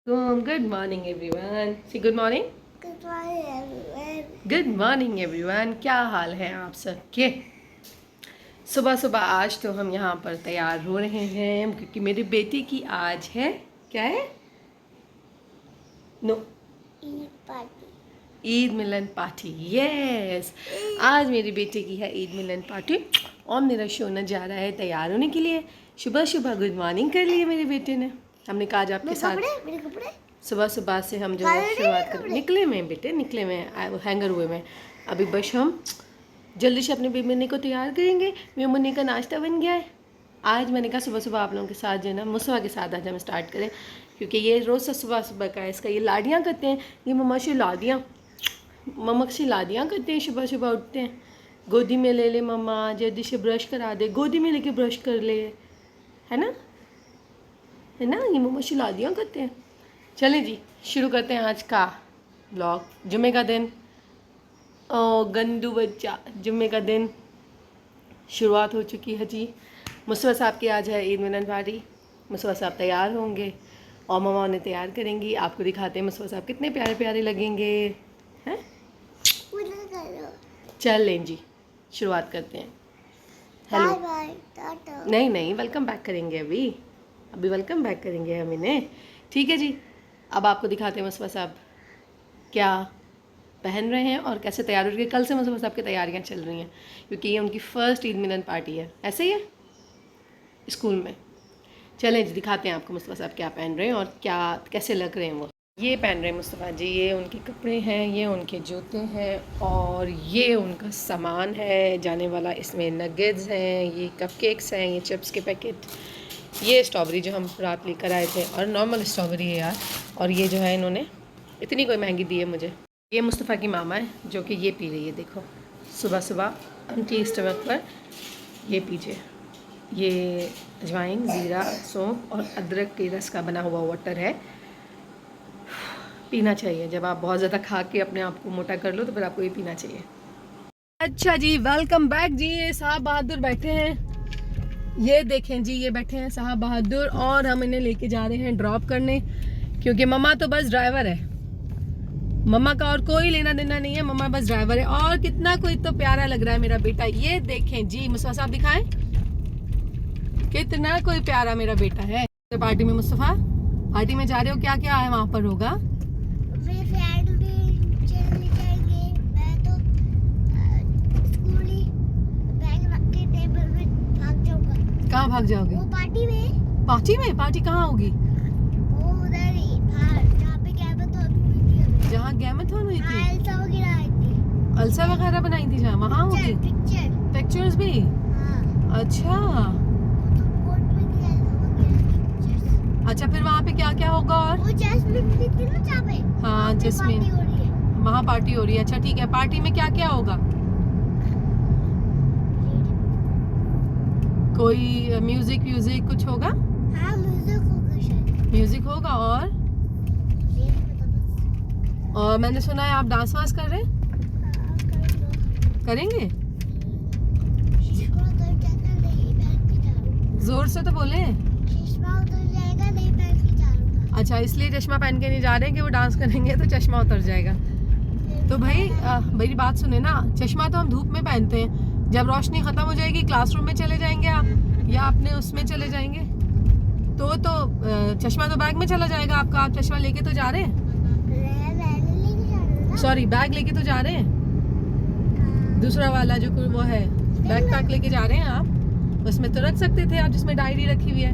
Good morning everyone. Say good morning. Good morning, everyone. Good morning everyone. क्या हाल है आप सबके? सुबह सुबह आज तो हम यहाँ पर तैयार हो रहे हैं क्योंकि मेरी बेटी की आज है, क्या है? No, Eid party. ईद मिलन पार्टी. यस, आज मेरी बेटी की है ईद मिलन पार्टी और मेरा शोना जा रहा है तैयार होने के लिए. सुबह सुबह गुड मॉर्निंग कर लिए मेरे बेटे ने. हमने कहा आज आपके साथ मेरे कपड़े सुबह सुबह से हम जो है शुरुआत करें. निकले में बेटे, निकले में, हैंगर हुए में. अभी बस हम जल्दी से अपने बेबी को तैयार करेंगे. मेरे मुन्नी का नाश्ता बन गया है. आज मैंने कहा सुबह सुबह आप लोगों के साथ जो है ना मुसवा के साथ आज हम स्टार्ट करें क्योंकि ये रोज़ सुबह सुबह का है. इसका ये लाडियाँ करते हैं, ये मम्मा से लादियाँ करते हैं. सुबह सुबह उठते हैं, गोदी में ले ले मम्मा, जल्दी से ब्रश करा दे, गोदी में लेके ब्रश कर ले, है ना, है ना. ये मम्मा से लादियाँ करते हैं. चलें जी, शुरू करते हैं आज का ब्लॉग. जुम्मे का दिन, ओ गंदू बच्चा, जुम्मे का दिन शुरुआत हो चुकी है जी. मुसवा साहब की आज है ईद मिलन पार्टी. मुसवा साहब तैयार होंगे और मम्मा उन्हें तैयार करेंगी. आपको दिखाते हैं मुसवा साहब कितने प्यारे प्यारे लगेंगे, हैं. चल लें जी, शुरुआत करते हैं. हेलो, नहीं नहीं, वेलकम बैक करेंगे. अभी वेलकम बैक करेंगे हम इन्हें. ठीक है जी. अब आपको दिखाते हैं मुसवा साहब क्या पहन रहे हैं और कैसे तैयार हो रही है. कल से मुसवा साहब की तैयारियां चल रही हैं क्योंकि ये उनकी फ़र्स्ट ईद मिलन पार्टी है. ऐसे ही है स्कूल में. चलें जी, दिखाते हैं आपको मुस्तफ़ा साहब क्या पहन रहे हैं और क्या कैसे लग रहे हैं वो. ये पहन रहे हैं मुस्तफ़ा जी, ये उनके कपड़े हैं, ये उनके जूते हैं और ये उनका सामान है जाने वाला. इसमें नगेट्स हैं, ये कपकेक्स हैं, ये चिप्स के पैकेट, ये स्ट्रॉबेरी जो हम रात लेकर आए थे और नॉर्मल स्ट्रॉबेरी है यार. और ये जो है इन्होंने इतनी कोई महंगी दी है मुझे. ये मुस्तफ़ा की मामा है जो कि ये पी रही है. देखो सुबह सुबह एम्प्टी स्टमक पर ये पीजिए. ये अजवाइन, ज़ीरा, सौंफ और अदरक के रस का बना हुआ वाटर है. पीना चाहिए जब आप बहुत ज़्यादा खा के अपने आप को मोटा कर लो तो फिर आपको ये पीना चाहिए. अच्छा जी, वेलकम बैक जी. ये साहब बहादुर बैठे हैं, ये देखें जी, ये बैठे हैं साहब बहादुर और हम इन्हें लेके जा रहे हैं ड्रॉप करने क्योंकि मम्मा तो बस ड्राइवर है. मम्मा का और कोई लेना देना नहीं है, मम्मा बस ड्राइवर है. और कितना कोई तो प्यारा लग रहा है मेरा बेटा. ये देखें जी, मुस्तफा साहब दिखाएं कितना कोई प्यारा मेरा बेटा है. पार्टी में मुस्तफा, पार्टी में जा रहे हो, क्या क्या है वहाँ पर होगा? मेरे फ्रेंड भी चले जाएंगे. मैं तो स्कूल ही बैग रख के टेबल में भाग जाऊंगा. कहाँ भाग जाओगे? वो पार्टी में. पार्टी कहाँ होगी? वो उधर ही बाहर जहाँ पे कैमथॉन हुई थी. जहाँ कैमथॉन हुई थी, अल्सा वगैरह आई थी. अल्सा वगैरह बनाई थी जहाँ, वहाँ होगी पिक्चर्स भी. हाँ. अच्छा अच्छा, फिर वहाँ पे क्या क्या होगा? और वो जैस्मिन भी थी ना जहाँ पे. हाँ जैस्मिन, वहाँ पार्टी हो रही है. अच्छा ठीक है, पार्टी में क्या क्या होगा? कोई म्यूजिक कुछ होगा? हाँ, म्यूजिक होगा शायद. म्यूजिक होगा और मैंने सुना है आप डांस वांस कर रहे हैं. करेंगे? जोर से तो बोले. अच्छा, इसलिए चश्मा पहन के नहीं जा रहे हैं कि वो डांस करेंगे तो चश्मा उतर जाएगा. तो भाई मेरी बात सुने ना, चश्मा तो हम धूप में पहनते हैं. जब रोशनी ख़त्म हो जाएगी क्लासरूम में चले जाएंगे आप या अपने उसमें चले जाएंगे तो चश्मा तो बैग में चला जाएगा आपका. आप चश्मा लेके तो जा रहे हैं, सॉरी बैग लेके तो जा रहे हैं. दूसरा वाला जो वो है बैग पैक लेके जा रहे हैं आप, उसमें तो रख सकते थे आप जिसमें डायरी रखी हुई है.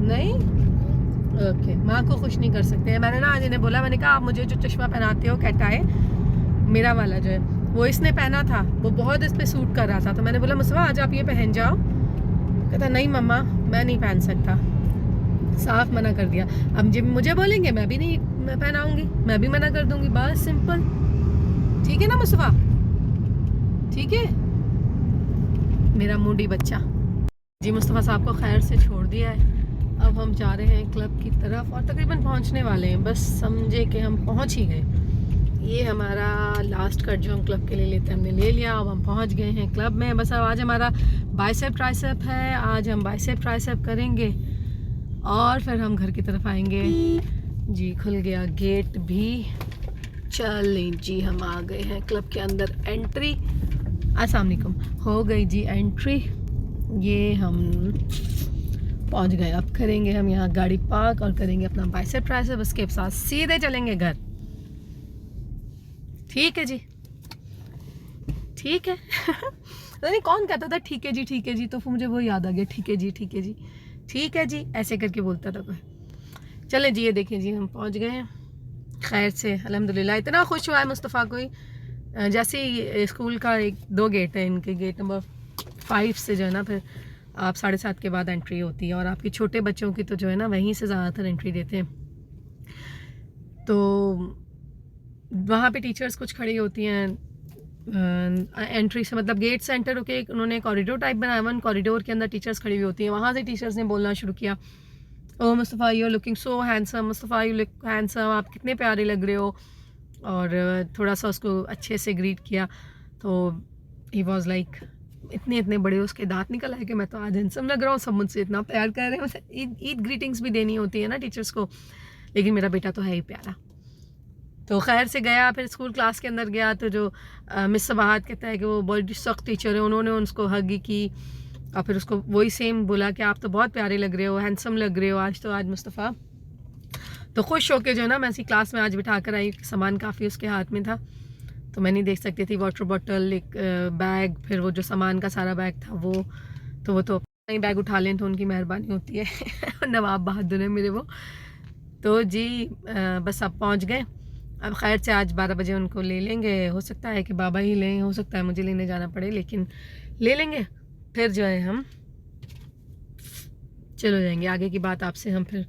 नहीं ओके, माँ को खुश नहीं कर सकते हैं. मैंने ना आज इन्हें बोला, मैंने कहा आप मुझे जो चश्मा पहनाते हो कहता है मेरा वाला जो है वो इसने पहना था, वो बहुत इस पे सूट कर रहा था. तो मैंने बोला मुसवा आज आप ये पहन जाओ. कहता नहीं मम्मा मैं नहीं पहन सकता. साफ मना कर दिया. अब जब मुझे बोलेंगे मैं भी नहीं पहनाऊंगी, मैं भी मना कर दूंगी. बस सिंपल. ठीक है ना मुसवा, ठीक है मेरा मूडी बच्चा जी. मुस्तफ़ा साहब को खैर से छोड़ दिया है. अब हम जा रहे हैं क्लब की तरफ और तकरीबन पहुंचने वाले हैं. बस समझे कि हम पहुंच ही गए. ये हमारा लास्ट कट जो हम क्लब के लिए लेते हैं हमने ले लिया. अब हम पहुंच गए हैं क्लब में. बस अब आज हमारा बाइसेप ट्राइसेप है. आज हम बाइसेप ट्राइसेप करेंगे और फिर हम घर की तरफ आएंगे। जी खुल गया गेट भी। चलें जी, हम आ गए हैं क्लब के अंदर। एंट्री, अस्सलाम वालेकुम, हो गई जी एंट्री। ये हम पहुंच गए। अब करेंगे हम यहाँ गाड़ी पार्क और करेंगे अपना बाइसेप ट्राइसेप, उसके साथ सीधे चलेंगे घर। ठीक है जी, ठीक है। नहीं, कौन कहता था ठीक है जी ठीक है जी, तो फिर मुझे वो याद आ गया, ठीक है जी ठीक है जी ठीक है जी, ऐसे करके बोलता था कोई। चले जी, ये देखें जी हम पहुंच गए हैं खैर से, अल्हम्दुलिल्लाह। इतना खुश हुआ है मुस्तफ़ा कोई। जैसे ही स्कूल का 2 गेट है इनके, गेट नंबर 5 से जो है ना, फिर आप 7:30 के बाद एंट्री होती है, और आपके छोटे बच्चों की तो जो है ना वहीं से ज़्यादातर एंट्री देते हैं। तो वहाँ पे टीचर्स कुछ खड़ी होती हैं एंट्री से, मतलब गेट से एंटर होके उन्होंने कॉरिडोर टाइप बनाया हुआ, कॉरिडोर के अंदर टीचर्स खड़ी हुई होती हैं। वहाँ से टीचर्स ने बोलना शुरू किया, oh Mustafa you are looking so handsome, Mustafa you look handsome, आप कितने प्यारे लग रहे हो। और थोड़ा सा उसको अच्छे से ग्रीट किया। तो ही वॉज लाइक, इतने इतने बड़े उसके दांत निकल आए कि मैं तो आज हैंडसम लग रहा हूँ, सब मुझसे इतना प्यार कर रहे हैं। ईद ग्रीटिंग्स भी देनी होती है ना टीचर्स को, लेकिन मेरा बेटा तो है ही प्यारा। तो खैर से गया, फिर स्कूल क्लास के अंदर गया, तो जो मिस सबाहत कहता है कि वो बड़ी सख्त टीचर है, उन्होंने उसको हग की और फिर उसको वही सेम बोला कि आप तो बहुत प्यारे लग रहे हो, हैंडसम लग रहे हो आज मुस्तफ़ा। तो खुश होके जो है ना मैं ऐसी क्लास में आज बिठा कर आई, सामान काफ़ी उसके हाथ में था, तो मैं नहीं देख सकती थी। वाटर बॉटल, एक बैग, फिर वो जो सामान का सारा बैग था वो तो नहीं बैग उठा लें तो उनकी मेहरबानी होती है। नवाब बहादुर है मेरे वो। तो जी बस अब पहुंच गए। अब खैर से आज 12 बजे उनको ले लेंगे, हो सकता है कि बाबा ही लें, हो सकता है मुझे लेने जाना पड़े, लेकिन ले लेंगे। फिर जो है हम चलो जाएंगे। आगे की बात आपसे हम फिर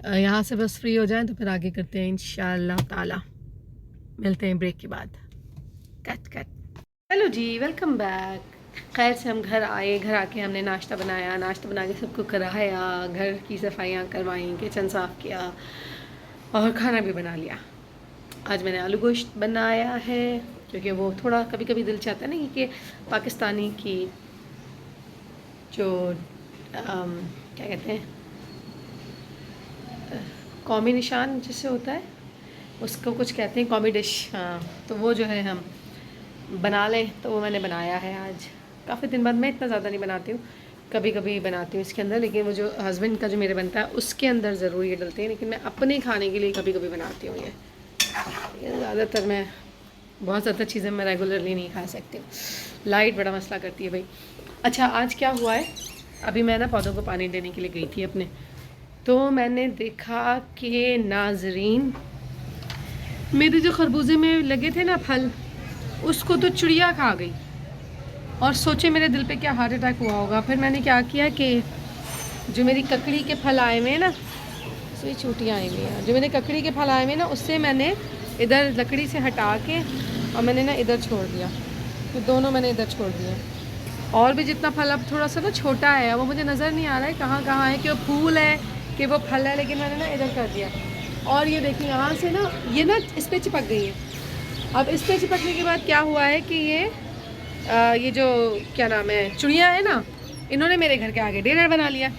यहाँ से बस फ्री हो जाएं तो फिर आगे करते हैं इंशाअल्लाह ताला। मिलते हैं ब्रेक के बाद। कट। हेलो जी, वेलकम बैक। खैर से हम घर आए, घर आके हमने नाश्ता बनाया, नाश्ता बना के सबको कराया, घर की सफाइयाँ करवाई, किचन साफ़ किया और खाना भी बना लिया। आज मैंने आलू गोश्त बनाया है, क्योंकि वो थोड़ा कभी कभी दिल चाहता है ना कि पाकिस्तानी की जो क्या कहते हैं कौमी निशान जिससे होता है, उसको कुछ कहते हैं कौमी डिश, हाँ, तो वो जो है हम बना लें, तो वो मैंने बनाया है आज। काफ़ी दिन बाद, मैं इतना ज़्यादा नहीं बनाती हूँ, कभी कभी बनाती हूँ इसके अंदर, लेकिन वो जो हस्बैंड का जो मेरे बनता है उसके अंदर ज़रूर ये डलते हैं, लेकिन मैं अपने खाने के लिए कभी कभी बनाती हूँ। ये ज़्यादातर मैं बहुत ज़्यादा चीज़ें मैं रेगुलरली नहीं खा सकती हूँ, लाइट बड़ा मसला करती है भाई। अच्छा, आज क्या हुआ है, अभी मैं ना पौधों को पानी देने के लिए गई थी अपने, तो मैंने देखा कि नाजरीन मेरे जो खरबूजे में लगे थे ना फल, उसको तो चिड़िया खा गई। और सोचे मेरे दिल पे क्या हार्ट अटैक हुआ होगा। फिर मैंने क्या किया कि जो मेरी ककड़ी के फल आए हुए हैं ना, सो ये चूटियाँ आई हुई हैं, जो मेरे ककड़ी के फल आए हुए हैं ना, उससे मैंने इधर लकड़ी से हटा के और मैंने ना इधर छोड़ दिया, तो दोनों मैंने इधर छोड़ दिए। और भी जितना फल अब थोड़ा सा ना छोटा है, वो मुझे नज़र नहीं आ रहा है कहाँ है कि वो फूल है कि वो फल है, लेकिन मैंने ना इधर कर दिया। और ये देखिए यहाँ से ना ये ना इस पर चिपक गई है। अब इस पर चिपकने के बाद क्या हुआ है कि ये जो क्या नाम है चिड़िया है ना, इन्होंने मेरे घर के आगे डेरा बना लिया।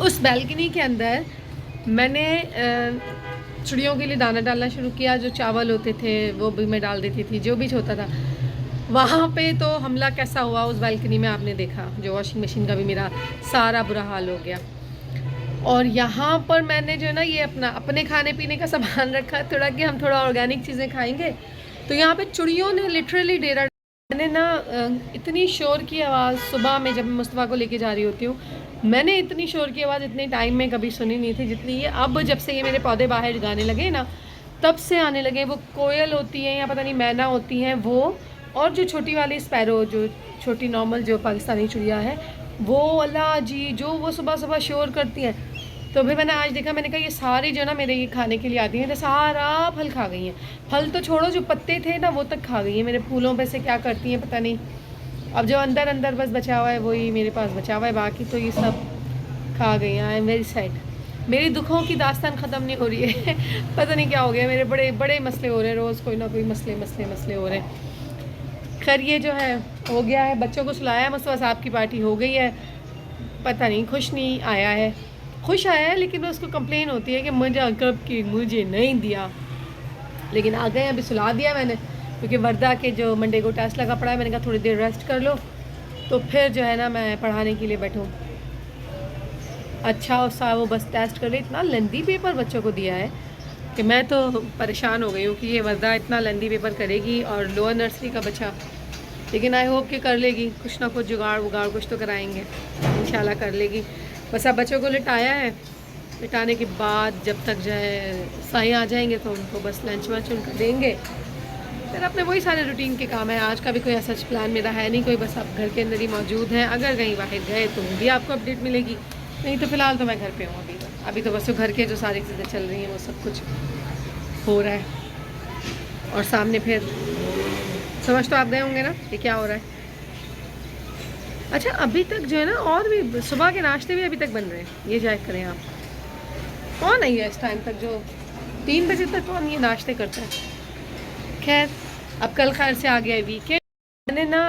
उस बैल्कनी के अंदर मैंने चिड़ियों के लिए दाना डालना शुरू किया, जो चावल होते थे वो भी मैं डाल देती थी, जो भी होता था। वहाँ पे तो हमला कैसा हुआ उस बालकनी में आपने देखा, जो वॉशिंग मशीन का भी मेरा सारा बुरा हाल हो गया। और यहाँ पर मैंने जो है ना ये अपने खाने पीने का सामान रखा थोड़ा, कि हम थोड़ा ऑर्गेनिक चीज़ें खाएंगे, तो यहाँ पे चिड़ियों ने लिटरली डेरा। मैंने ना इतनी शोर की आवाज़ सुबह में जब मैं मुस्तफ़ा को लेके जा रही होती हूँ, मैंने इतनी शोर की आवाज़ इतने टाइम में कभी सुनी नहीं थी जितनी ये अब, जब से ये मेरे पौधे बाहर गाने लगे ना, तब से आने लगे। वो कोयल होती हैं या पता नहीं मैना होती हैं वो, और जो छोटी वाली स्पैरो, जो छोटी नॉर्मल जो पाकिस्तानी चिड़िया है वो, अल्लाह जी, जो वो सुबह सुबह शोर करती हैं। तो फिर मैंने आज देखा, मैंने कहा ये सारी जो ना मेरे ये खाने के लिए आती हैं, तो सारा फल खा गई हैं। फल तो छोड़ो, जो पत्ते थे ना वो तक खा गई हैं। मेरे फूलों पे से क्या करती हैं पता नहीं। अब जो अंदर बस बचा हुआ है वही मेरे पास बचा हुआ है, बाकी तो ये सब खा गई हैं। I am very sad. मेरी दुखों की दास्तान ख़त्म नहीं हो रही है। पता नहीं क्या हो गया, मेरे बड़े बड़े मसले हो रहे हैं, रोज़ कोई ना कोई मसले हो रहे हैं। खैर ये जो है हो गया है, बच्चों को सुलाया, मुस्तफ़ा साहब की पार्टी हो गई है। पता नहीं खुश नहीं आया है, खुश आया है, लेकिन उसको कंप्लेन होती है कि मुझे कब की मुझे नहीं दिया। लेकिन आ गए, अभी सुला दिया मैंने, क्योंकि वर्दा के जो मंडे को टेस्ट लगा पड़ा है, मैंने कहा थोड़ी देर रेस्ट कर लो तो फिर जो है ना मैं पढ़ाने के लिए बैठूँ। अच्छा सा वो बस टेस्ट कर रही, इतना लेंदी पेपर बच्चों को दिया है कि मैं तो परेशान हो गई हूँ कि ये वर्दा इतना लेंदी पेपर करेगी और लोअर नर्सरी का बच्चा। लेकिन आई होप कि कर लेगी, कुछ ना कुछ जुगाड़ वुगाड़ कुछ तो कराएंगे, इंशाल्लाह कर लेगी। बस अब बच्चों को लिटाया है, लिटाने के बाद जब तक जो है साई आ जाएंगे तो उनको बस लंच वंच उनका देंगे, फिर अपने वही सारे रूटीन के काम है। आज का भी कोई ऐसा प्लान मेरा है नहीं कोई, बस आप घर के अंदर ही मौजूद हैं। अगर कहीं बाहर गए तो भी आपको अपडेट मिलेगी, नहीं तो फ़िलहाल तो मैं घर पे हूँ। अभी तो बस घर के जो सारी चीज़ें चल रही हैं वो सब कुछ हो रहा है। और सामने फिर समझ तो आप गए होंगे ना ये क्या हो रहा है। अच्छा अभी तक जो है ना, और भी सुबह के नाश्ते भी अभी तक बन रहे हैं, ये चेक करें आप। कौन है ये इस टाइम तक जो 3 बजे तक कौन ये नाश्ते करता है। खैर अब कल खैर से आ गया वीकेंड। मैंने ना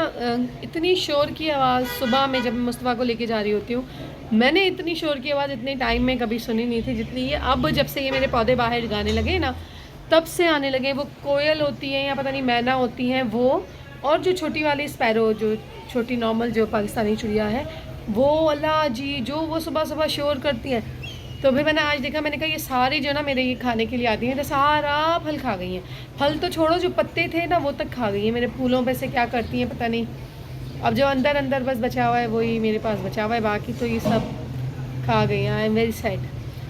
इतनी शोर की आवाज़ सुबह में जब मुस्तफ़ा को लेके जा रही होती हूँ, मैंने इतनी शोर की आवाज़ इतने टाइम में कभी सुनी नहीं थी जितनी ये अब जब से ये मेरे पौधे बाहर गाने लगे ना तब से आने लगे। वो कोयल होती हैं या पता नहीं मैना होती हैं वो, और जो छोटी वाली स्पैरो, जो छोटी नॉर्मल जो पाकिस्तानी चिड़िया है वो, अल्लाह जी जो वो सुबह सुबह शोर करती हैं। तो फिर मैंने आज देखा, मैंने कहा ये सारी जो ना मेरे ये खाने के लिए आती हैं तो सारा फल खा गई हैं। फल तो छोड़ो, जो पत्ते थे ना वो तक खा गई हैं। मेरे फूलों पे से क्या करती हैं पता नहीं। अब जो अंदर अंदर बस बचा हुआ है वही मेरे पास बचा हुआ है, बाकी तो ये सब खा गई हैं। I am very sad.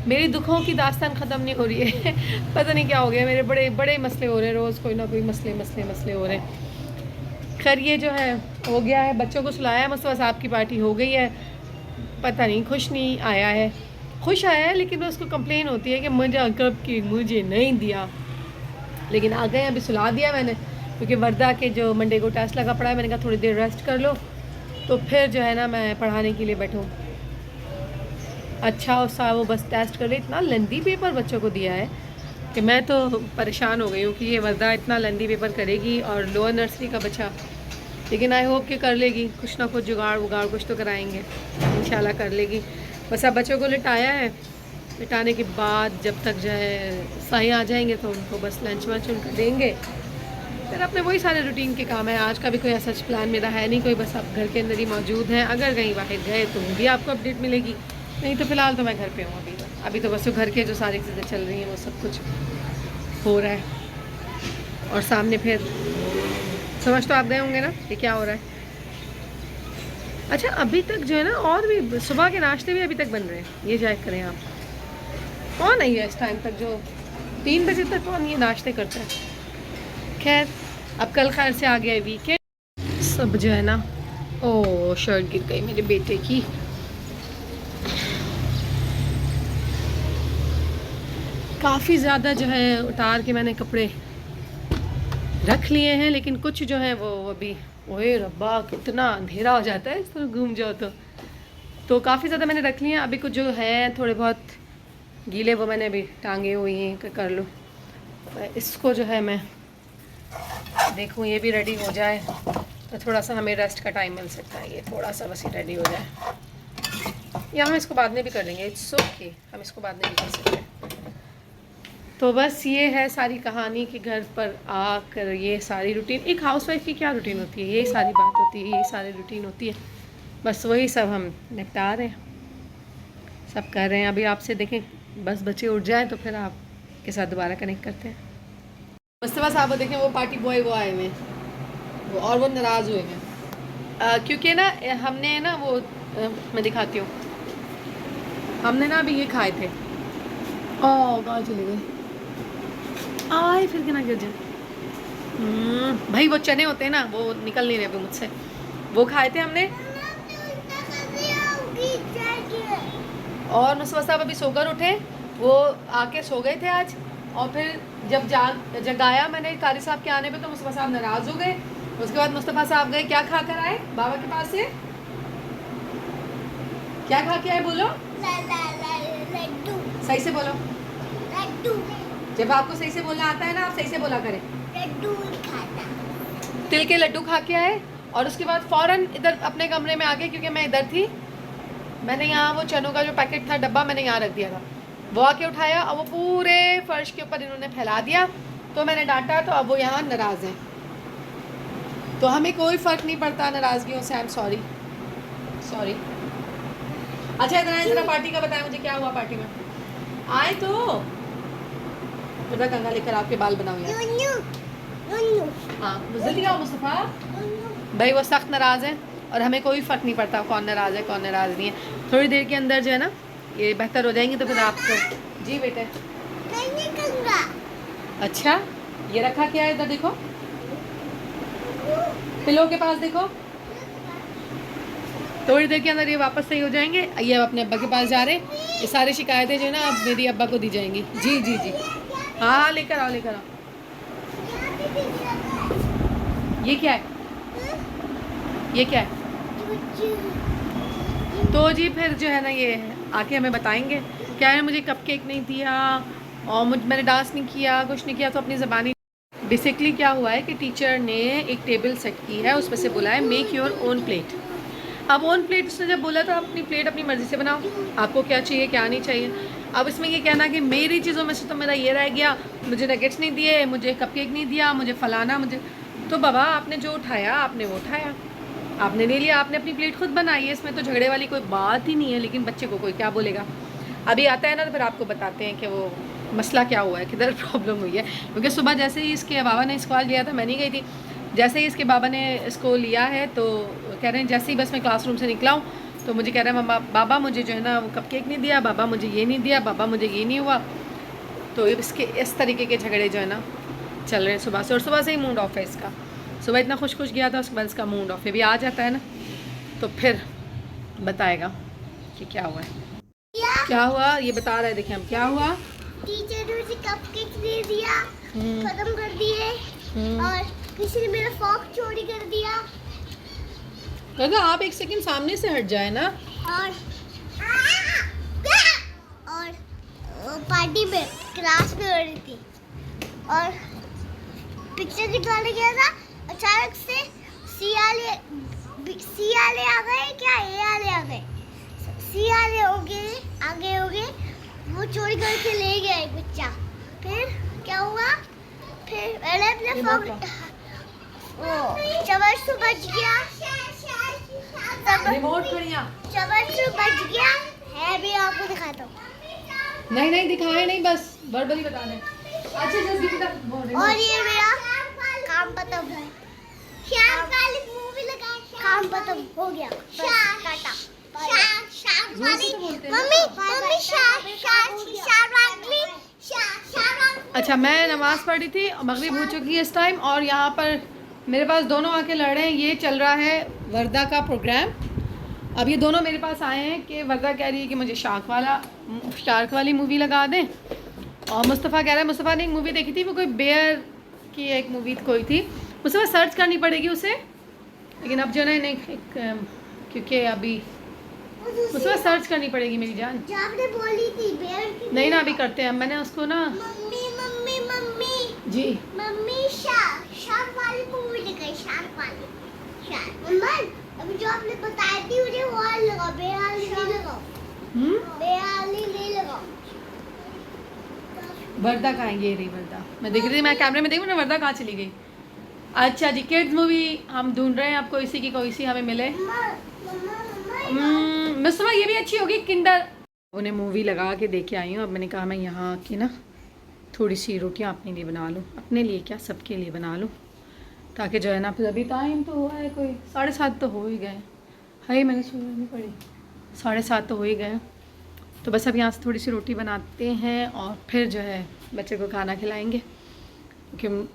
मेरी दुखों की दास्तान ख़त्म नहीं हो रही है पता नहीं क्या हो गया, मेरे बड़े बड़े मसले हो रहे हैं, रोज़ कोई ना कोई मसले मसले मसले हो रहे हैं। खैर ये जो है हो गया है, बच्चों को सुलाया, मुस्तफ़ा साहब की पार्टी हो गई है। पता नहीं खुश नहीं आया है, खुश आया है लेकिन उसको कंप्लेन होती है कि मुझे कब की मुझे नहीं दिया। लेकिन आ गए, अभी सुला दिया मैंने, क्योंकि वर्दा के जो मंडे को टेस्ट लगा पड़ा है, मैंने कहा थोड़ी देर रेस्ट कर लो तो फिर जो है ना मैं पढ़ाने के लिए बैठूँ। अच्छा सा वो बस टेस्ट कर रही, इतना लेंदी पेपर बच्चों को दिया है कि मैं तो परेशान हो गई हूँ कि ये वर्दा इतना लेंदी पेपर करेगी और लोअर नर्सरी का बच्चा। लेकिन आई होप कि कर लेगी, कुछ ना कुछ जुगाड़ वुगाड़ कुछ तो कराएंगे, इंशाल्लाह कर लेगी। बस अब बच्चों को लिटाया है, लिटाने के बाद जब तक जो है साई आ जाएंगे तो उनको बस लंच वंच उनका देंगे, फिर अपने वही सारे रूटीन के काम है। आज का भी कोई ऐसा प्लान मेरा है नहीं कोई, बस आप घर के अंदर ही मौजूद हैं। अगर कहीं बाहर गए तो भी आपको अपडेट मिलेगी, नहीं तो फ़िलहाल तो मैं घर पे हूँ। अभी तो बस घर के जो सारी चीज़ें चल रही हैं वो सब कुछ हो रहा है। और सामने फिर समझ तो आप गए होंगे ना ये क्या हो रहा है। अच्छा अभी तक जो है ना, और भी सुबह के नाश्ते भी अभी तक बन रहे हैं, ये चेक करें आप। कौन है ये इस टाइम तक जो 3 बजे तक कौन ये नाश्ते करता है। खैर अब कल खैर से आ गया वीकेंड। सब जो है ना, ओ शर्ट गिर गई मेरे बेटे की। काफ़ी ज़्यादा जो है उतार के मैंने कपड़े रख लिए हैं, लेकिन कुछ जो है वो अभी, ओए रब्बा कितना अंधेरा हो जाता है इस तरह घूम जाओ तो काफ़ी ज़्यादा मैंने रख लिए हैं। अभी कुछ जो है थोड़े बहुत गीले वो मैंने अभी टांगे हुए हैं कि कर लो। इसको जो है मैं देखूँ ये भी रेडी हो जाए तो थोड़ा सा हमें रेस्ट का टाइम मिल सकता है। ये थोड़ा सा बस रेडी हो जाए, या हम इसको बाद में भी कर लेंगे, इट्स ओके, हम इसको बाद में भी कर सकते हैं। तो बस ये है सारी कहानी कि घर पर आकर ये सारी रूटीन, एक हाउसवाइफ की क्या रूटीन होती है, ये सारी बात होती है, ये सारी रूटीन होती है। बस वही सब हम निपटा रहे हैं, सब कर रहे हैं। अभी आपसे देखें बस बच्चे उठ जाएं तो फिर आपके साथ दोबारा कनेक्ट करते हैं। मुस्तफ़ा साहब देखें वो पार्टी बॉय वो आए हुए हैं, और वो नाराज़ हुए हैं क्योंकि ना हमने ना वो मैं दिखाती हूँ, हमने ना अभी ये खाए थे। ओ कहाँ चले गए, आए फिर के ना गिर जाए। भाई वो चने होते हैं ना वो निकल नहीं रहे अभी मुझसे, वो खाए थे हमने। और मुस्तफ़ा साहब अभी सोकर उठे, वो आके सो गए थे आज, और फिर जब जगाया मैंने कारी साहब के आने पे तो मुस्तफ़ा साहब नाराज़ हो गए। उसके बाद मुस्तफ़ा साहब गए, क्या खा कर आए बाबा के पास से, क्या खा के आए बोलो, लड्डू। सही से बोलो, लड्डू। जब आपको सही से बोलना आता है ना आप सही से बोला करें। लड्डू खाता। तिल के लड्डू खा के आए, और उसके बाद फ़ौरन इधर अपने कमरे में आ गए क्योंकि मैं इधर थी। मैंने यहाँ वो चनों का जो पैकेट था डब्बा मैंने यहाँ रख दिया था, वो आके उठाया और वो पूरे फर्श के ऊपर इन्होंने फैला दिया। तो मैंने डांटा तो अब वो यहाँ नाराज़ हैं। तो हमें कोई फ़र्क नहीं पड़ता नाराज़गियों से। I am sorry sorry. अच्छा इतना पार्टी का बताया मुझे, क्या हुआ पार्टी में? आए तो कंगा लेकर आपके बाल बनाओ यार। हाँ जल्दी आओ मुस्तफ़ा। भाई वो सख्त नाराज़ है और हमें कोई फ़र्क नहीं पड़ता कौन नाराज़ है कौन नाराज़ नहीं है। थोड़ी देर के अंदर जो है ना ये बेहतर हो जाएंगे तो फिर आपको। जी बेटे। अच्छा ये रखा क्या है इधर देखो, पिलो के पास देखो। थोड़ी देर के अंदर ये वापस सही हो जाएंगे। ये अब अपने अब्बा के पास जा रहे हैं। ये सारी शिकायतें जो है ना अब मेरी अब्बा को दी जाएंगी। जी जी जी हाँ लेकर आओ लेकर आओ। ये क्या है, ये क्या है? तो जी फिर जो है ना ये आके हमें बताएंगे। क्या है मुझे कपकेक नहीं दिया और मैंने डांस नहीं किया, कुछ नहीं किया, तो अपनी ज़बानी। बेसिकली क्या हुआ है कि टीचर ने एक टेबल सेट की है, उसमें से बोला है मेक योर ओन प्लेट। अब ओन प्लेट उसने जब बोला तो अपनी प्लेट अपनी मर्ज़ी से बनाओ, आपको क्या चाहिए क्या नहीं चाहिए। अब इसमें ये कहना कि मेरी चीज़ों में से तो मेरा ये रह गया, मुझे नगेट्स नहीं दिए, मुझे कपकेक नहीं दिया, मुझे फलाना, मुझे। तो बाबा आपने जो उठाया आपने वो उठाया, आपने ले लिया, आपने अपनी प्लेट खुद बनाई है, इसमें तो झगड़े वाली कोई बात ही नहीं है। लेकिन बच्चे को कोई क्या बोलेगा। अभी आता है ना तो फिर आपको बताते हैं कि वो मसला क्या हुआ है, किधर प्रॉब्लम हुई है। क्योंकि सुबह जैसे ही इसके बाबा ने इसको लिया था, मैं नहीं गई थी, जैसे ही इसके बाबा ने इसको लिया है तो कह रहे हैं जैसे ही बस मैं क्लासरूम से निकला हूँ तो मुझे कह रहा है मम्मा बाबा मुझे जो है ना वो कपकेक नहीं दिया, बाबा मुझे ये नहीं दिया, बाबा मुझे ये नहीं हुआ। तो इसके इस तरीके के झगड़े जो है ना चल रहे हैं सुबह से। और सुबह से ही मूड ऑफ है इसका। सुबह इतना खुश खुश गया था, उसके बाद इसका मूड ऑफ है। भी आ जाता है ना तो फिर बताएगा कि क्या हुआ है। क्या हुआ ये बता रहे, देखिए हम क्या हुआ। टीचर ने मुझे कपकेक दे दिया, खत्म कर दिए, और किसी ने मेरा फॉक चोरी कर दिया। अगर आप एक सेकंड सामने से हट जाए ना। और पार्टी में क्लास में हो रही थी और पिक्चर दिखाने गया था, अचानक से सी वाले आ गए, क्या ए वाले आ गए, सी वाले आगे हो गए, वो चोरी करके ले गया एक बच्चा। फिर क्या हुआ, फिर मैंने अपने फोन चबरसू बच गया, चबरसू बच गया है भी, आपको दिखाता हूँ। नहीं दिखाए नहीं, बस वर्बली बता दें। अच्छा जस्ट गिव इट अप। और ये मेरा काम खत्म है, शाम वाली मूवी लगा, काम खत्म हो गया, बस टाटा। अच्छा मैं नमाज़ पढ़ रही थी, मगरिब हो चुकी है इस टाइम, और यहाँ पर मेरे पास दोनों आके लड़ रहे हैं। ये चल रहा है वर्दा का प्रोग्राम। अब ये दोनों मेरे पास आए हैं कि वर्दा कह रही है कि मुझे शार्क वाली मूवी लगा दें, और मुस्तफ़ा कह रहा है, मुस्तफ़ा ने एक मूवी देखी थी, वो कोई बेयर की एक मूवी कोई थी, मुस्तफ़ा सर्च करनी पड़ेगी उसे। लेकिन अब जो है ना क्योंकि अभी मुझे सर्च करनी पड़ेगी मेरी जान। जो आपने बोली थी बेयर की नहीं ना अभी करते हैं, मैंने उसको ना मम्मी जी शार्क वाली मूवी दिखाई, शार्क वाली शार्क। अभी जो आपने बताई थी मुझे वो वाली लगाओ, बेयर वाली नहीं लगाओ, बेयर वाली नहीं लगाओ। वर्दा कहाँ है? ये रही वर्दा, मैं देख रही थी, मैं कैमरे में देखूँ ना वर्दा कहाँ चली गई। अच्छा जी किड्स मूवी हम ढूंढ रहे हैं, आपको इसी की कोई सी हमें मिले। मुस्तफ़ा ये भी अच्छी होगी किंडर। उन्हें मूवी लगा के देख के आई हूँ। अब मैंने कहा मैं यहाँ की ना थोड़ी सी रोटियाँ अपने लिए बना लूँ, अपने लिए क्या सबके लिए बना लूँ, ताकि जो है ना फिर अभी टाइम तो हुआ है कोई 7:30 तो हो ही गए। हाय मैंने सुननी पड़ी, 7:30 तो हो ही गए। तो बस अब यहाँ से थोड़ी सी रोटी बनाते हैं और फिर जो है बच्चे को खाना खिलाएँगे, क्योंकि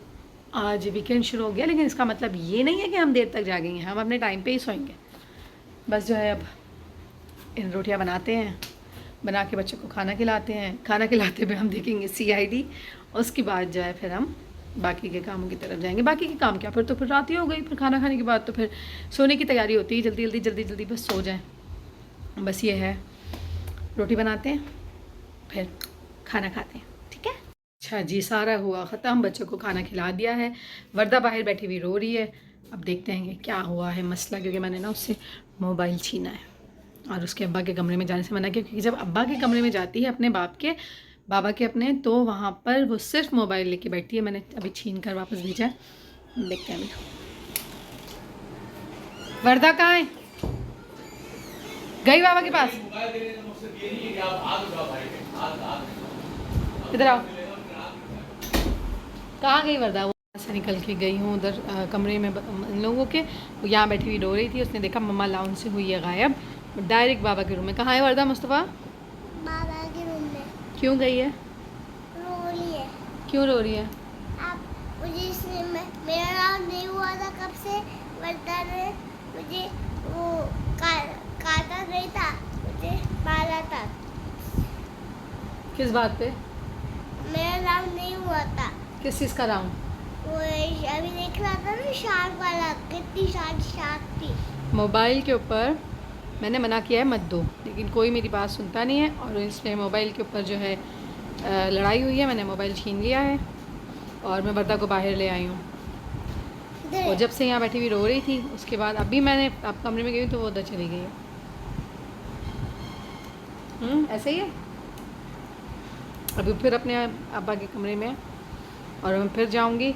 आज वीकेंड शुरू हो गया। लेकिन इसका मतलब ये नहीं है कि हम देर तक जागेंगे, हम अपने टाइम पे ही सोएंगे। बस जो है अब इन रोटियां बनाते हैं, बना के बच्चों को खाना खिलाते हैं, खाना खिलाते हुए हम देखेंगे CID। उसके बाद जो है फिर हम बाकी के कामों की तरफ जाएंगे। बाकी के काम क्या, फिर तो फिर रात ही हो गई, फिर खाना खाने के बाद तो फिर सोने की तैयारी होती है, जल्दी बस सो जाएँ। बस ये है, रोटी बनाते हैं फिर खाना खाते हैं, ठीक है। अच्छा जी सारा हुआ ख़त्म, बच्चों को खाना खिला दिया है। वर्दा बाहर बैठी हुई रो रही है। अब देखते हैं कि क्या हुआ है मसला, क्योंकि मैंने ना उससे मोबाइल छीना है। और उसके अब्बा के कमरे में जाने से मना किया, क्योंकि जब अब्बा के कमरे में जाती है अपने बाबा के अपने, तो वहाँ पर वो सिर्फ मोबाइल लेके बैठती है। मैंने अभी छीन कर वापस भेजा है, देखते हैं अभी। वर्दा कहाँ है? गई बाबा के पास? इधर आओ। कहाँ गई वर्दा? वो से निकल के गई हूँ उधर कमरे में इन लोगों के, वो यहाँ बैठी हुई रो रही थी। उसने देखा मम्मा लाउंज से हुई है गायब, डायरेक्ट बाबा के रूम में। कहाँ है वर्दा? मुस्तफ़ा बाबा के रूम में क्यों गई है? रो रही है। क्यों रो रही है? आप मुझे मेरा नाम नहीं हुआ था कब से, वर्दा ने मुझे वो काटा नहीं था, मुझे मारा था। किस बात पे? मेरा नाम नहीं हुआ था। किस चीज़ का राउंड? वो अभी देख रहा था ना शार्क वाला, कितनी सारी शार्क थी। मोबाइल के ऊपर मैंने मना किया है मत दो, लेकिन कोई मेरी बात सुनता नहीं है, और इसलिए मोबाइल के ऊपर जो है लड़ाई हुई है। मैंने मोबाइल छीन लिया है और मैं वर्दा को बाहर ले आई हूँ। और जब से यहाँ बैठी हुई रो रही थी, उसके बाद अभी मैंने आप कमरे में गई तो वो उधर चली गई है। ऐसे ही है। अभी फिर अपने अब्बा के कमरे में है, और मैं फिर जाऊंगी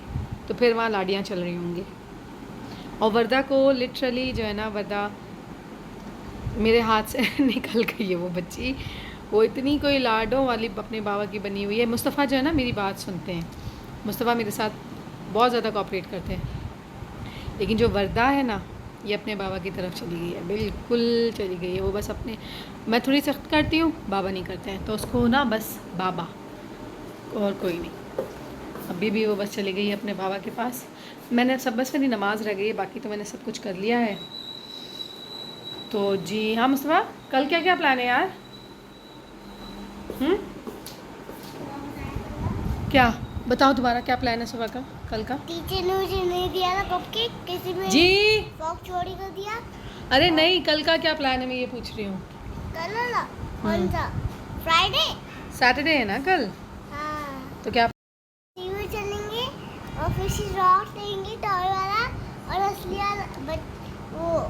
तो फिर वहाँ लाड़ियाँ चल रही होंगी। और वर्दा को लिटरली जो है ना, वर्दा मेरे हाथ से निकल गई है वो बच्ची। वो इतनी कोई लाडों वाली अपने बाबा की बनी हुई है। मुस्तफ़ा जो है ना मेरी बात सुनते हैं, मुस्तफ़ा मेरे साथ बहुत ज़्यादा कोऑपरेट करते हैं, लेकिन जो वर्दा है ना, ये अपने बाबा की तरफ चली गई है, बिल्कुल चली गई है। वो बस अपने, मैं थोड़ी सख्त करती हूँ, बाबा नहीं करते हैं, तो उसको ना बस बाबा और कोई नहीं। अभी भी वो बस चली गई है अपने बाबा के पास। मैंने सब, बस मेरी नमाज़ रह गई है, बाकी तो मैंने सब कुछ कर लिया है। तो जी हाँ मुस्तफ़ा, कल क्या क्या प्लान है यार? क्या बताओ, तुम्हारा क्या प्लान है सुबह का, कल का? टीचर ने मुझे नहीं दिया था कपकेक, किसी में जी फ्रॉक चोरी कर दिया। अरे नहीं, कल का क्या प्लान है मैं ये पूछ रही हूँ। कल ना कौन सा? फ्राइडे, सैटरडे है ना कल, हाँ। तो क्या? सीवी चलेंगे और फिश रॉड लेंगे टॉय वाला, और असली वाला वो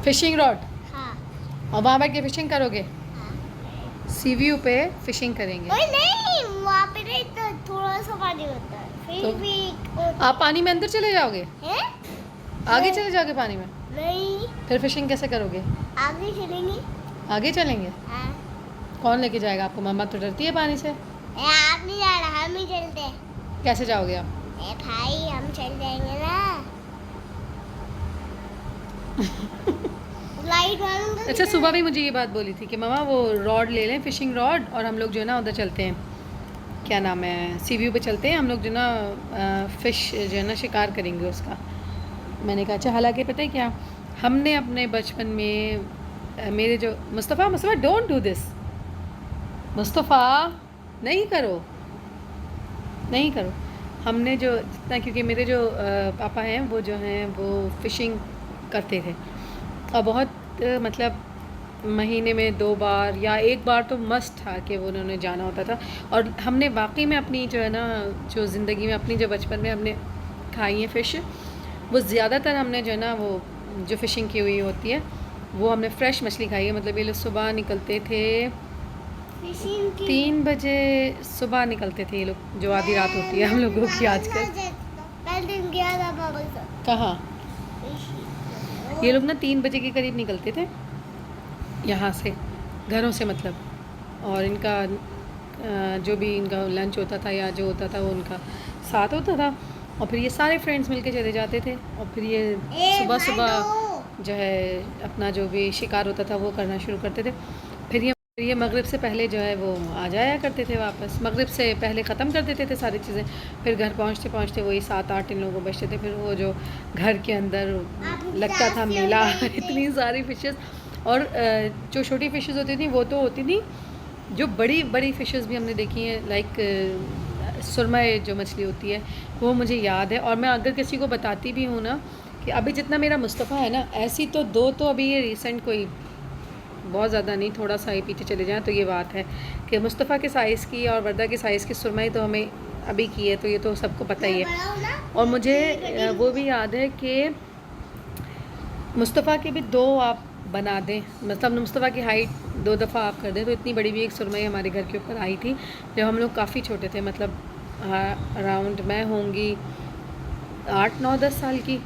फिशिंग रॉड, हाँ और वहाँ बैठ के फिशिंग करोगे? हाँ। सी व्यू पे फिशिंग करेंगे। ओए नहीं, वहाँ पे नहीं, तो थोड़ा सा पानी होता है, फिर तो भी आप पानी में अंदर चले जाओगे? हैं? आगे चले जाओगे पानी में? नहीं, फिर फिशिंग कैसे करोगे? आगे चलेंगे। आगे चलेंगे? हाँ। कौन लेके जाएगा आपको? मम्मा तो डरती है पानी से। आप नहीं जा रहा, हम ही चलते हैं। कैसे जाओगे आप? भाई हम चल जाएंगे ना। लाइट मालूम था? अच्छा, सुबह भी मुझे ये बात बोली थी कि मम्मा वो रॉड ले लें, फिशिंग रॉड, और हम लोग जो है ना उधर चलते हैं, क्या नाम है, सी व्यू पे चलते हैं हम लोग, जो ना फ़िश जो है ना शिकार करेंगे उसका। मैंने कहा अच्छा, हालांकि पता है क्या, हमने अपने बचपन में मेरे जो Mustafa don't do this, Mustafa नहीं करो, नहीं करो। हमने जो जितना, क्योंकि मेरे जो पापा हैं वो जो हैं वो फ़िशिंग करते थे, और बहुत मतलब महीने में 2 बार या 1 बार तो मस्ट था कि वो उन्होंने जाना होता था। और हमने वाकई में अपनी जो है ना, जो ज़िंदगी में अपनी जो बचपन में हमने खाई है फ़िश, वो ज़्यादातर हमने जो है ना वो जो फ़िशिंग की हुई होती है वो हमने फ्रेश मछली खाई है। मतलब ये लोग सुबह निकलते थे, 3 बजे सुबह निकलते थे ये लोग, जो आधी रात होती है हम लोगों की आजकल। कल दिन गया था पापा के साथ। कहाँ? ये लोग ना 3 बजे के करीब निकलते थे यहाँ से, घरों से मतलब, और इनका जो भी इनका लंच होता था या जो होता था वो उनका साथ होता था, और फिर ये सारे फ्रेंड्स मिलके चले जाते थे, और फिर ये सुबह सुबह जो है अपना जो भी शिकार होता था वो करना शुरू करते थे। फिर ये मगरिब से पहले जो है वो आ जाया करते थे वापस, मगरिब से पहले ख़त्म कर देते थे सारी चीज़ें। फिर घर पहुँचते पहुँचते वही 7-8 इन लोगों को बचते थे। फिर वो जो घर के अंदर लगता था मेला, इतनी सारी फ़िशेस, और जो छोटी फ़िशेस होती थी वो तो होती थी, जो बड़ी बड़ी फ़िशेस भी हमने देखी हैं, लाइक सुरमई जो मछली होती है वो मुझे याद है। और मैं अगर किसी को बताती भी हूँ ना कि अभी जितना मेरा मुस्तफ़ा है ना, ऐसी तो 2 तो अभी ये रिसेंट, कोई बहुत ज़्यादा नहीं, थोड़ा सा ही पीछे चले जाएं तो ये बात है कि मुस्तफ़ा के साइज़ की और वर्दा के साइज़ की सुरमई तो हमें अभी की है, तो ये तो सबको पता ही है। बड़ा हूँ ना। और मुझे वो भी याद है कि मुस्तफ़ा के भी 2 आप बना दें, मतलब मुस्तफ़ा की हाइट 2 दफ़ा आप कर दें, तो इतनी बड़ी भी एक सुरमई हमारे घर के ऊपर आई थी जब हम लोग काफ़ी छोटे थे, मतलब अराउंड मैं होंगी 8 9 10 साल की,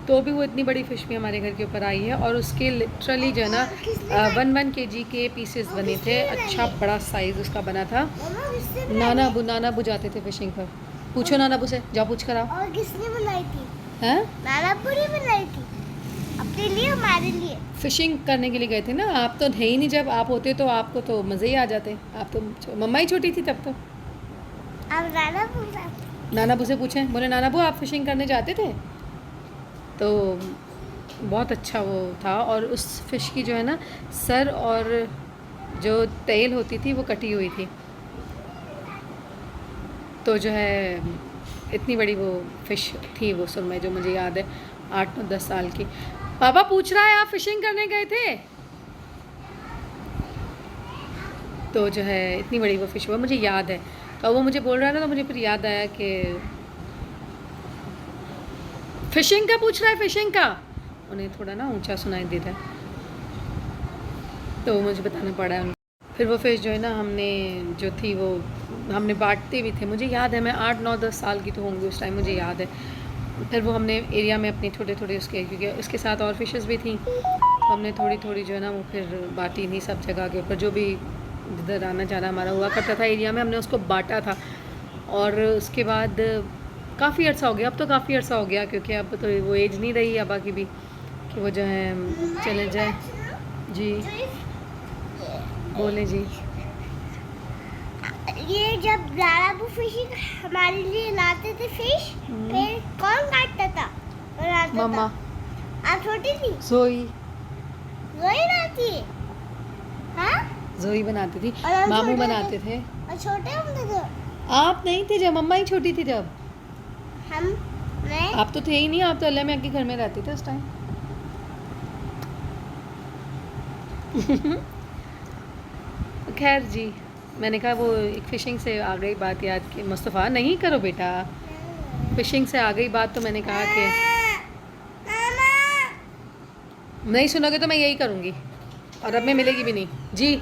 तो भी वो इतनी बड़ी फ़िश भी हमारे घर के ऊपर आई है। और उसके लिटरली जो है ना 1 kg के पीसेस बने थे, अच्छा बड़ा साइज़ उसका बना था। मम्मा किसने नाना अबू जाते थे फिशिंग पर। पूछो नाना अबू से, जाओ पूछ कर आओ। और किसने बनाई थी? हैं? नाना पूरी बनाई थी अपने लिए, हमारे लिए। फिशिंग करने के लिए गए थे ना, आप तो है ही नहीं, जब आप होते तो आपको तो मज़े ही आ जाते। आप तो मम्मा ही छोटी थी तब तो। अब नाना पूरा। नाना अबू से पूछें, बोले नाना अबू आप फिशिंग करने जाते थे? तो बहुत अच्छा वो था। और उस फ़िश की जो है ना सर और जो टेल होती थी वो कटी हुई थी, तो जो है इतनी बड़ी वो फ़िश थी वो सुरमई, जो मुझे याद है 8 9 10 साल की। पापा पूछ रहा है आप फिशिंग करने गए थे? तो जो है इतनी बड़ी वो फ़िश हुआ, मुझे याद है। तो वो मुझे बोल रहा है ना, तो मुझे फिर याद आया कि फिशिंग का पूछ रहा है, फिशिंग का। उन्हें थोड़ा ना ऊंचा सुनाई दे रहा है, तो मुझे बताना पड़ा है उनको। फिर वो फ़िश जो है ना हमने जो थी वो हमने बांटते भी थे, मुझे याद है मैं 8 9 10 साल की तो होंगी उस टाइम, मुझे याद है। फिर वो हमने एरिया में अपने छोटे छोटे उसके, क्योंकि उसके साथ और फिशेस भी थी, तो हमने थोड़ी थोड़ी जो है ना वो फिर बांटी थी सब जगह के ऊपर, जो भी जिधर आना जाना हमारा हुआ करता था एरिया में, हमने उसको बांटा था। और उसके बाद काफ़ी अर्सा हो गया, अब तो काफ़ी अर्सा हो गया, क्योंकि अब तो वो एज नहीं रही अबा की भी कि वो जो है चले जाए। जी बोले जी। ये जब लालाबू फिशिंग हमारे लिए लाते थे फिश, फिर कौन काटता था? बनाता था। मम्मा आप छोटी थी? जोई वही लाती है। हाँ? जोई बनाती थी, और हम मामू छोटे बनाते थे। और छोटे होते थे आप नहीं थे जब, मम्मा ही छोटी थी जब। हम। मैं आप तो थे ही नहीं, आप तो अल्लाह में के घर में रहते थे उस टाइम। खैर जी, मैंने कहा वो एक फ़िशिंग से आ गई बात याद कि मुस्तफ़ा नहीं करो बेटा, फ़िशिंग से आ गई बात, तो मैंने कहा कि नहीं सुनोगे तो मैं यही करूँगी, और अब मैं मिलेगी भी नहीं। जी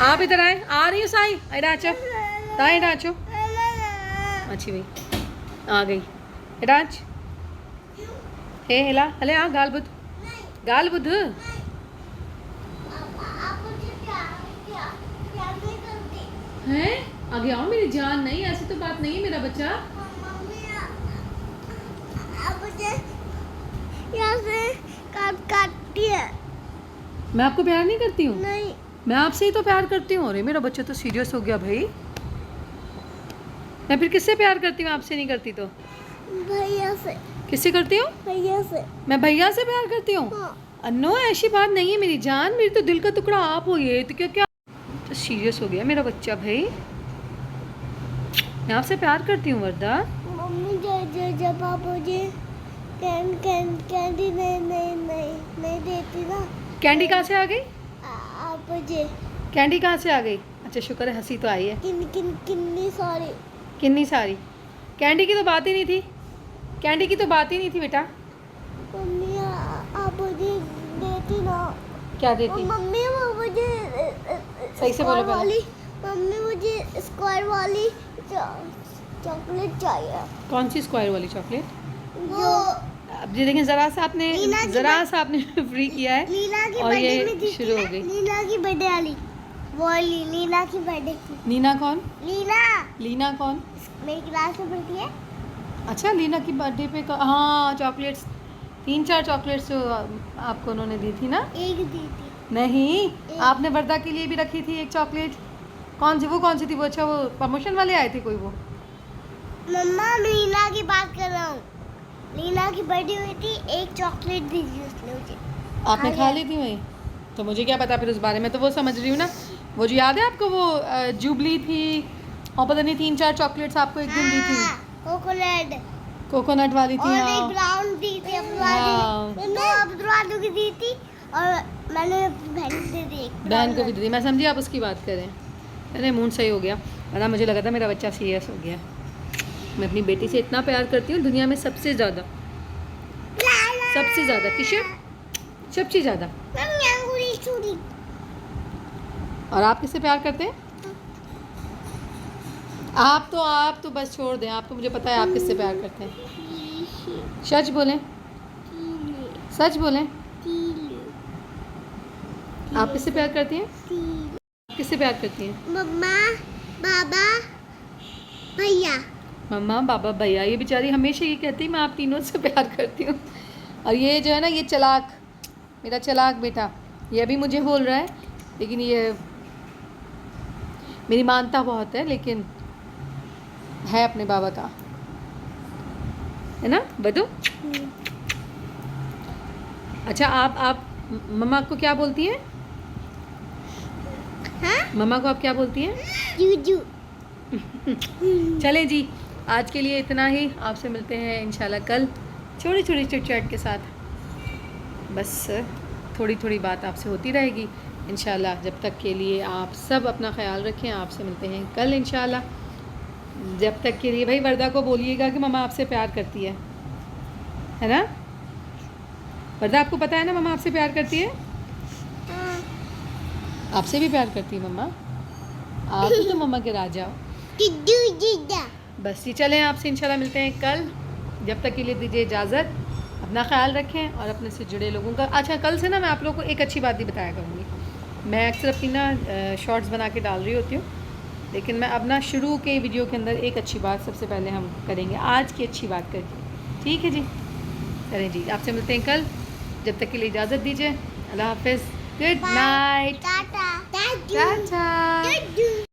आप इधर आए, आ रही हो साई, इधर आचो, ताई इधर आचो। अच्छी भाई आ गई, इधर आच, हे हिला हले आ गाल बुध, गाल बुध। हैं आगे आओ मेरी जान, नहीं ऐसी तो बात नहीं है मेरा बच्चा। यहाँ से काटती है। मैं आपको प्यार नहीं करती हूँ? नहीं, मैं आपसे ही तो प्यार करती हूँ। अरे मेरा बच्चा तो सीरियस हो गया भाई। मैं फिर किससे प्यार करती हूँ, आपसे नहीं करती तो? भैया से। किससे करती हूँ? भैया से। मैं भैया से प्यार करती हूँ? हाँ। अन्नो ऐसी बात नहीं है मेरी जान, मेरी तो दिल का टुकड़ा आप हो, ये तो क्या क्या तो सीरियस हो गया मेरा बच्चा भाई। मैं आपसे प्यार करती हूँ वर्दा। मम्मी जब आप मुझे कैंडी नहीं देती ना। कैंडी कहाँ से आ गई? आप मुझे कैंडी कहाँ से आ गई? अच्छा शुक्र है हंसी तो आई है। कितनी सारी। कितनी सारी? कैंडी की तो बात ही नहीं थी, कैंडी की तो बात ही नहीं थी बेटा। मम्मी आप मुझे देती ना। क्या देती? मम्मी वो मुझे सही से बोलो पहले। मम्मी मुझे स्क्वायर वाली चॉकलेट चाहिए। कौन सी स्क्वायर वाली चॉकलेट? जो अब ये देखें ज़रा सा आपने फ्री किया है लीला की और बर्थडे में ये दी शुरू थी हो ना, गई। लीला की बर्थडे वाली, वो वाली लीला की बर्थडे की। नीना कौन? लीला लीना कौन? मेरी क्लास में पढ़ती है। अच्छा लीना की बर्थडे पे हाँ चॉकलेट्स, 3 4 चॉकलेट्स जो आपको उन्होंने दी थी ना? एक दी थी। नहीं, आपने वर्दा के लिए भी रखी थी एक चॉकलेट। कौन सी? वो कौन सी थी? वो अच्छा वो प्रमोशन वाले आए थे कोई वो? मम्मा मैं लीला की बात कर रहा हूँ। लीला की बर्थडे हुई थी, एक चॉकलेट दी थी उसने मुझे। आपने खा ली थी वही? तो मुझे क्या पता फिर उस बारे में, तो वो समझ रही हूँ ना। वो जो याद है आपको वो जुबली थी और पता नहीं 3 4 चॉकलेट्स आपको एक दिन दी थी, कोकोनट वाली थी। और हाँ एक ब्राउन दी थी हाँ। अब्दुल की दी थी, और मैंने अपनी बहन को दे दी। बहन को भी दे दी। मैं समझी आप उसकी बात करें। अरे मूड सही हो गया, वरना मुझे लगा था मेरा बच्चा सीरियस हो गया। मैं अपनी बेटी से इतना प्यार करती हूँ, दुनिया में सबसे ज़्यादा, सबसे ज़्यादा किशन, सबसे ज़्यादा। मम्मी अंगूरी छुरी। और आप किससे प्यार करते हैं? आप तो बस छोड़ दें, आप तो मुझे पता है आप किससे प्यार करते हैं। सच बोलें, सच बोलें, आप किससे प्यार करती हैं? किससे प्यार करती हैं? मम्मा, बाबा, भैया। मम्मा, बाबा, भैया। ये बेचारी हमेशा ये कहती है मैं आप तीनों से प्यार करती हूँ। और ये जो है ना, ये चालाक, मेरा चालाक बेटा, ये अभी मुझे बोल रहा है, लेकिन ये मेरी मानता बहुत है, लेकिन है अपने बाबा का, है ना बदू? अच्छा, आप मम्मा को क्या बोलती हैं? हाँ? मम्मा को आप क्या बोलती हैं? जूजू। चलें जी, आज के लिए इतना ही। आपसे मिलते हैं इंशाल्लाह कल छोटी छोटी चिट चैट के साथ। बस थोड़ी थोड़ी बात आपसे होती रहेगी इंशाल्लाह। जब तक के लिए आप सब अपना ख्याल रखें। आपसे मिलते हैं कल इंशाल्लाह। जब तक के लिए भाई वर्दा को बोलिएगा कि मम्मा आपसे प्यार करती है ना? वर्दा, आपको पता है ना मम्मा आपसे प्यार करती है? आपसे भी प्यार करती है मम्मा। आप ही तो मम्मा के राजा हो। जिद्दू जिद्दा। बस जी, चलें, आपसे इंशाल्लाह मिलते हैं कल। जब तक के लिए दीजिए इजाज़त। अपना ख्याल रखें और अपने से जुड़े लोगों का। अच्छा, कल से ना मैं आप लोगों को एक अच्छी बात भी बताया करूँगी। मैं अक्सर अपनी ना शॉर्ट्स बना के डाल रही होती हूँ, लेकिन मैं अब ना शुरू के वीडियो के अंदर एक अच्छी बात सबसे पहले हम करेंगे। आज की अच्छी बात करेंगे, ठीक है जी? चलें जी, आपसे मिलते हैं कल। जब तक के लिए इजाज़त दीजिए। अल्लाह हाफ़िज़, गुड नाइट, टाटा। टाटा।